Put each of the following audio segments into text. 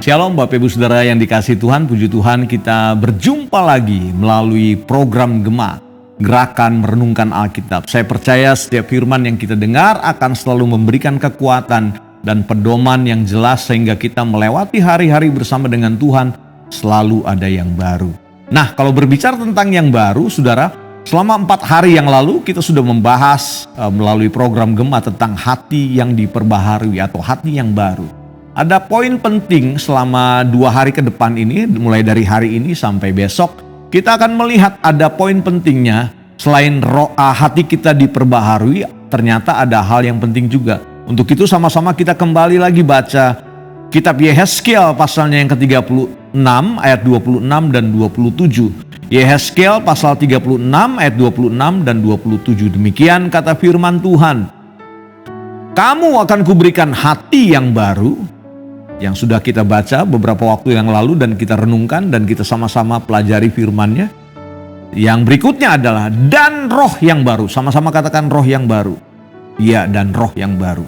Shalom Bapak Ibu Saudara yang dikasihi Tuhan, puji Tuhan kita berjumpa lagi melalui program Gema, Gerakan Merenungkan Alkitab. Saya percaya setiap firman yang kita dengar akan selalu memberikan kekuatan dan pedoman yang jelas sehingga kita melewati hari-hari bersama dengan Tuhan selalu ada yang baru. Nah, kalau berbicara tentang yang baru, Saudara, selama 4 hari yang lalu kita sudah membahas melalui program Gema tentang hati yang diperbaharui atau hati yang baru. Ada poin penting selama 2 hari ke depan ini, mulai dari hari ini sampai besok, kita akan melihat ada poin pentingnya. Selain hati kita diperbaharui, ternyata ada hal yang penting juga. Untuk itu sama-sama kita kembali lagi baca kitab Yehezkiel pasalnya yang ke-36 ayat 26 dan 27. Yehezkiel pasal 36 ayat 26 dan 27. Demikian kata firman Tuhan. Kamu akan kuberikan hati yang baru, yang sudah kita baca beberapa waktu yang lalu dan kita renungkan dan kita sama-sama pelajari firman-Nya. Yang berikutnya adalah dan roh yang baru. Sama-sama katakan roh yang baru. Ya, dan roh yang baru.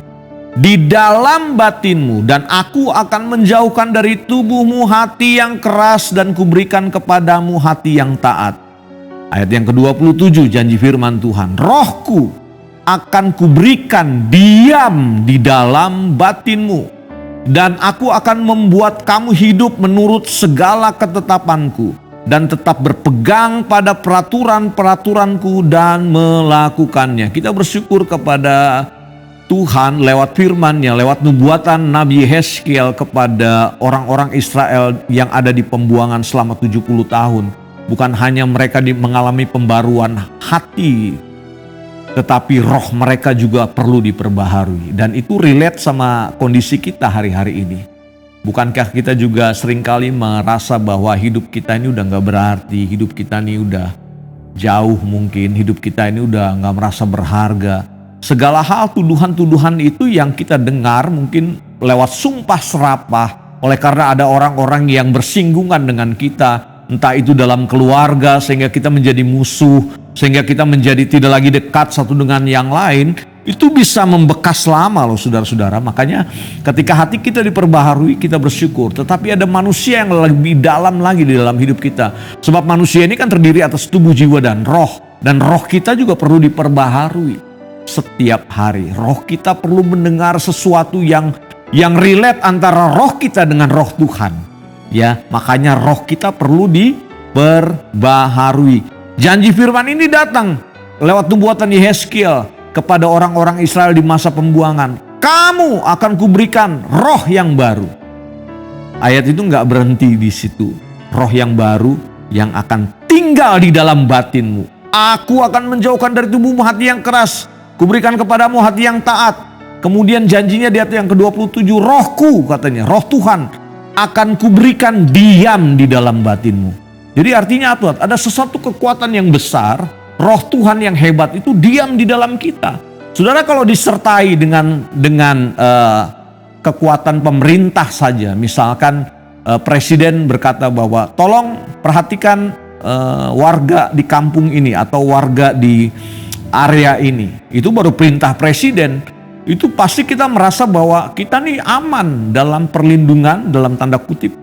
Di dalam batinmu, dan aku akan menjauhkan dari tubuhmu hati yang keras dan kuberikan kepadamu hati yang taat. Ayat yang ke-27 janji firman Tuhan. Rohku akan kuberikan diam di dalam batinmu. Dan aku akan membuat kamu hidup menurut segala ketetapanku. Dan tetap berpegang pada peraturan-peraturanku dan melakukannya. Kita bersyukur kepada Tuhan lewat firman-Nya, lewat nubuatan Nabi Yehezkiel kepada orang-orang Israel yang ada di pembuangan selama 70 tahun. Bukan hanya mereka mengalami pembaruan hati, tetapi roh mereka juga perlu diperbaharui. Dan itu relate sama kondisi kita hari-hari ini. Bukankah kita juga seringkali merasa bahwa hidup kita ini udah gak berarti, hidup kita ini udah jauh mungkin, hidup kita ini udah gak merasa berharga. Segala hal tuduhan-tuduhan itu yang kita dengar mungkin lewat sumpah serapah oleh karena ada orang-orang yang bersinggungan dengan kita. Entah itu dalam keluarga sehingga kita menjadi musuh, sehingga kita menjadi tidak lagi dekat satu dengan yang lain. Itu bisa membekas lama loh saudara-saudara. Makanya ketika hati kita diperbaharui kita bersyukur. Tetapi ada manusia yang lebih dalam lagi di dalam hidup kita. Sebab manusia ini kan terdiri atas tubuh, jiwa, dan roh. Dan roh kita juga perlu diperbaharui setiap hari. Roh kita perlu mendengar sesuatu yang relate antara roh kita dengan roh Tuhan. Ya, makanya roh kita perlu diperbaharui. Janji firman ini datang lewat nubuatan Yehezkiel kepada orang-orang Israel di masa pembuangan. Kamu akan kuberikan roh yang baru. Ayat itu gak berhenti di situ. Roh yang baru yang akan tinggal di dalam batinmu. Aku akan menjauhkan dari tubuhmu hati yang keras. Kuberikan kepadamu hati yang taat. Kemudian janjinya di ayat yang ke-27. Rohku katanya, roh Tuhan akan kuberikan diam di dalam batinmu. Jadi artinya apa? Ada sesuatu kekuatan yang besar, roh Tuhan yang hebat itu diam di dalam kita. Saudara, kalau disertai dengan kekuatan pemerintah saja, misalkan presiden berkata bahwa tolong perhatikan warga di kampung ini atau warga di area ini. Itu baru perintah presiden. Itu pasti kita merasa bahwa kita nih aman dalam perlindungan dalam tanda kutip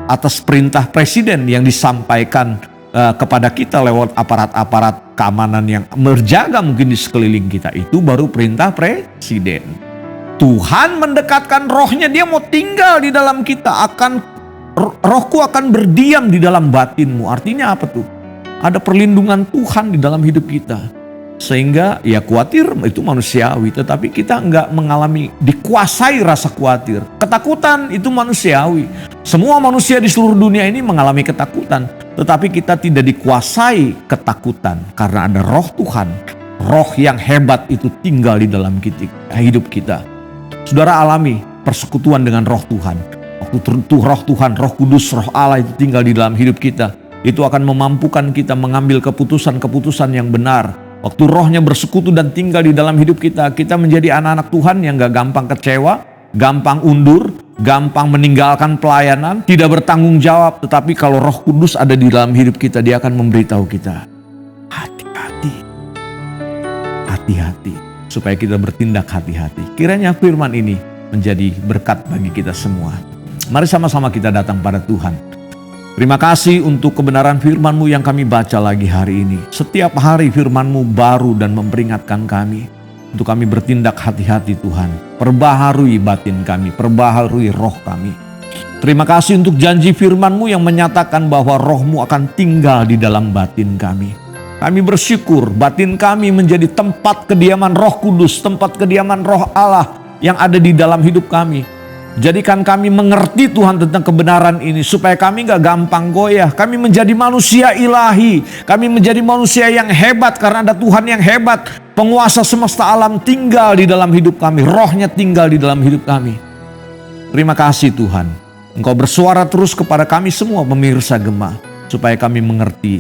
atas perintah presiden yang disampaikan kepada kita lewat aparat-aparat keamanan yang berjaga mungkin di sekeliling kita. Itu baru perintah presiden. Tuhan mendekatkan rohnya, dia mau tinggal di dalam kita. Rohku akan berdiam di dalam batinmu. Artinya apa tuh? Ada perlindungan Tuhan di dalam hidup kita. Sehingga ya khawatir itu manusiawi, tetapi kita enggak mengalami dikuasai rasa khawatir. Ketakutan itu manusiawi. Semua manusia di seluruh dunia ini mengalami ketakutan, tetapi kita tidak dikuasai ketakutan karena ada roh Tuhan. Roh yang hebat itu tinggal di dalam hidup kita. Saudara alami persekutuan dengan roh Tuhan. Waktu roh Tuhan, roh kudus, roh Allah itu tinggal di dalam hidup kita. Itu akan memampukan kita mengambil keputusan-keputusan yang benar. Waktu rohnya bersekutu dan tinggal di dalam hidup kita, kita menjadi anak-anak Tuhan yang gak gampang kecewa, gampang undur, gampang meninggalkan pelayanan, tidak bertanggung jawab. Tetapi kalau Roh Kudus ada di dalam hidup kita, dia akan memberitahu kita, hati-hati, hati-hati, supaya kita bertindak hati-hati. Kiranya firman ini menjadi berkat bagi kita semua. Mari sama-sama kita datang pada Tuhan. Terima kasih untuk kebenaran firman-Mu yang kami baca lagi hari ini. Setiap hari firman-Mu baru dan memperingatkan kami. Untuk kami bertindak hati-hati Tuhan. Perbaharui batin kami, perbaharui roh kami. Terima kasih untuk janji firman-Mu yang menyatakan bahwa roh-Mu akan tinggal di dalam batin kami. Kami bersyukur batin kami menjadi tempat kediaman Roh Kudus, tempat kediaman Roh Allah yang ada di dalam hidup kami. Jadikan kami mengerti Tuhan tentang kebenaran ini supaya kami gak gampang goyah. Kami menjadi manusia ilahi. Kami menjadi manusia yang hebat karena ada Tuhan yang hebat. Penguasa semesta alam tinggal di dalam hidup kami. Rohnya tinggal di dalam hidup kami. Terima kasih Tuhan. Engkau bersuara terus kepada kami semua pemirsa Gema. Supaya kami mengerti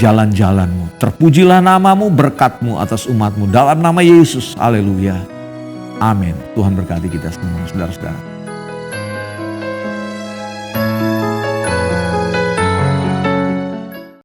jalan-jalan-Mu. Terpujilah nama-Mu, berkat-Mu atas umat-Mu. Dalam nama Yesus. Haleluya. Amin. Tuhan berkati kita semua saudara-saudara.